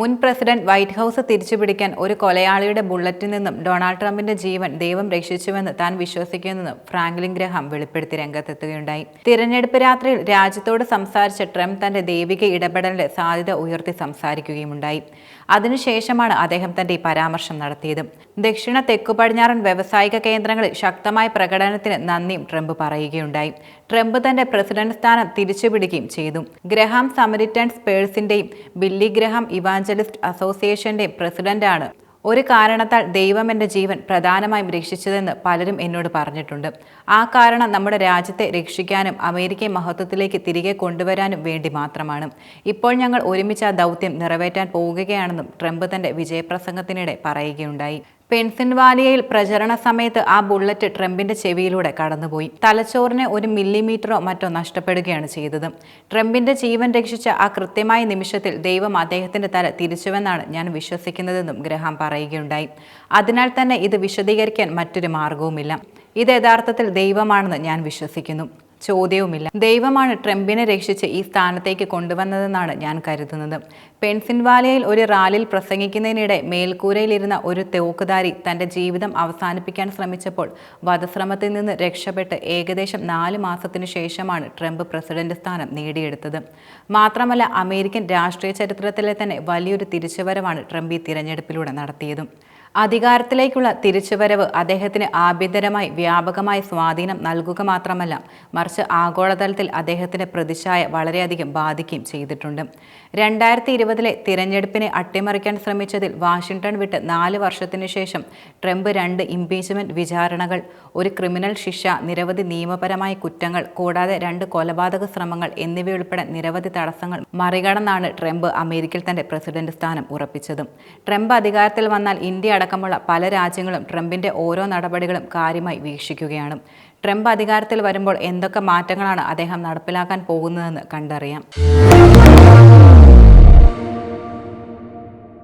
മുൻ president white house തിരിച്ചുപിടിക്കാൻ ഒരു കൊലയാളിയുടെ ബുള്ളറ്റിൽ നിന്നും ഡൊണാൾഡ് ട്രംപിന്റെ ജീവൻ ദൈവം രക്ഷിച്ചുവെന്ന് താൻ വിശ്വസിക്കുന്നെന്ന് ഫ്രാങ്ക്ലിൻ ഗ്രഹാം വെളിപ്പെടുത്തി രംഗത്തെത്തുകയുണ്ടായി. തിരഞ്ഞെടുപ്പ് രാത്രിയിൽ രാജ്യത്തോട് സംസാരിച്ച ട്രംപ് തന്റെ ദൈവിക ഇടപെടലിന്റെ സാധ്യത ഉയർത്തി സംസാരിക്കുകയുമുണ്ടായി. അതിനുശേഷമാണ് അദ്ദേഹം തന്റെ ഈ പരാമർശം നടത്തിയത്. ദക്ഷിണ തെക്കു പടിഞ്ഞാറൻ വ്യവസായിക കേന്ദ്രങ്ങളിൽ ശക്തമായ പ്രകടനത്തിന് നന്ദിയും ട്രംപ് പറയുകയുണ്ടായി. ട്രംപ് തന്റെ പ്രസിഡന്റ് സ്ഥാനം തിരിച്ചുപിടിക്കുകയും ചെയ്തു. ഗ്രഹാം സമരിറ്റൻ സ്പേഴ്സിന്റെയും ബില്ലി ഗ്രഹാം ഇവാഞ്ചലിസ്റ്റ് അസോസിയേഷന്റെയും പ്രസിഡന്റാണ്. ഒരു കാരണത്താൽ ദൈവം എൻ്റെ ജീവൻ പ്രധാനമായും രക്ഷിച്ചതെന്ന് പലരും എന്നോട് പറഞ്ഞിട്ടുണ്ട്. ആ കാരണം നമ്മുടെ രാജ്യത്തെ രക്ഷിക്കാനും അമേരിക്കയെ മഹത്വത്തിലേക്ക് തിരികെ കൊണ്ടുവരാനും വേണ്ടി മാത്രമാണ്. ഇപ്പോൾ ഞങ്ങൾ ഒരുമിച്ച് ആ ദൗത്യം നിറവേറ്റാൻ പോകുകയാണെന്നും ട്രംപ് തന്റെ വിജയപ്രസംഗത്തിനിടെ പറയുകയുണ്ടായി. പെൻസിൽവാനിയയിൽ പ്രചരണ സമയത്ത് ആ ബുള്ളറ്റ് ട്രംപിന്റെ ചെവിയിലൂടെ കടന്നുപോയി. തലച്ചോറിന് 1 മില്ലിമീറ്ററോ മറ്റോ നഷ്ടപ്പെടുകയാണ് ചെയ്തത്. ട്രംപിന്റെ ജീവൻ രക്ഷിച്ച ആ കൃത്യമായ നിമിഷത്തിൽ ദൈവം അദ്ദേഹത്തിന്റെ തല തിരിച്ചുവെന്നാണ് ഞാൻ വിശ്വസിക്കുന്നതെന്നും ഗ്രഹാം പറയുകയുണ്ടായി. അതിനാൽ തന്നെ ഇത് വിശദീകരിക്കാൻ മറ്റൊരു മാർഗവുമില്ല. ഇത് യഥാർത്ഥത്തിൽ ദൈവമാണെന്ന് ഞാൻ വിശ്വസിക്കുന്നു. ചോദ്യവുമില്ല. ദൈവമാണ് ട്രംപിനെ രക്ഷിച്ച് ഈ സ്ഥാനത്തേക്ക് കൊണ്ടുവന്നതെന്നാണ് ഞാൻ കരുതുന്നത്. പെൻസിൽവാനിയയിൽ ഒരു റാലിയിൽ പ്രസംഗിക്കുന്നതിനിടെ മേൽക്കൂരയിലിരുന്ന ഒരു തോക്കുധാരി തന്റെ ജീവിതം അവസാനിപ്പിക്കാൻ ശ്രമിച്ചപ്പോൾ വധശ്രമത്തിൽ നിന്ന് രക്ഷപ്പെട്ട് ഏകദേശം 4 മാസത്തിനു ശേഷമാണ് ട്രംപ് പ്രസിഡന്റ് സ്ഥാനം നേടിയെടുത്തത്. മാത്രമല്ല, അമേരിക്കൻ രാഷ്ട്രീയ ചരിത്രത്തിലെ തന്നെ വലിയൊരു തിരിച്ചുവരവാണ് ട്രംപ് ഈ തിരഞ്ഞെടുപ്പിലൂടെ നടത്തിയതും. അധികാരത്തിലേക്കുള്ള തിരിച്ചുവരവ് അദ്ദേഹത്തിന് ആഭ്യന്തരമായി വ്യാപകമായ സ്വാധീനം നൽകുക മാത്രമല്ല, മറിച്ച് ആഗോളതലത്തിൽ അദ്ദേഹത്തിന്റെ പ്രതിച്ഛായ വളരെയധികം ബാധിക്കുകയും ചെയ്തിട്ടുണ്ട്. 2020 തിരഞ്ഞെടുപ്പിനെ അട്ടിമറിക്കാൻ ശ്രമിച്ചതിൽ വാഷിംഗ്ടൺ വിട്ട് 4 വർഷത്തിനു ശേഷം ട്രംപ് 2 ഇംപീച്ച്മെന്റ് വിചാരണകൾ, ഒരു ക്രിമിനൽ ശിക്ഷ, നിരവധി നിയമപരമായ കുറ്റങ്ങൾ, കൂടാതെ 2 കൊലപാതക ശ്രമങ്ങൾ എന്നിവയുൾപ്പെടെ നിരവധി തടസ്സങ്ങൾ മറികടന്നാണ് ട്രംപ് അമേരിക്കയിൽ തന്റെ പ്രസിഡന്റ് സ്ഥാനം ഉറപ്പിച്ചത്. ട്രംപ് അധികാരത്തിൽ വന്നാൽ ഇന്ത്യ അടക്കമുള്ള പല രാജ്യങ്ങളും ട്രംപിന്റെ ഓരോ നടപടികളും കാര്യമായി വീക്ഷിക്കുകയാണ്. ട്രംപ് അധികാരത്തിൽ വരുമ്പോൾ എന്തൊക്കെ മാറ്റങ്ങളാണ് അദ്ദേഹം നടപ്പിലാക്കാൻ പോകുന്നതെന്ന് കണ്ടറിയാം.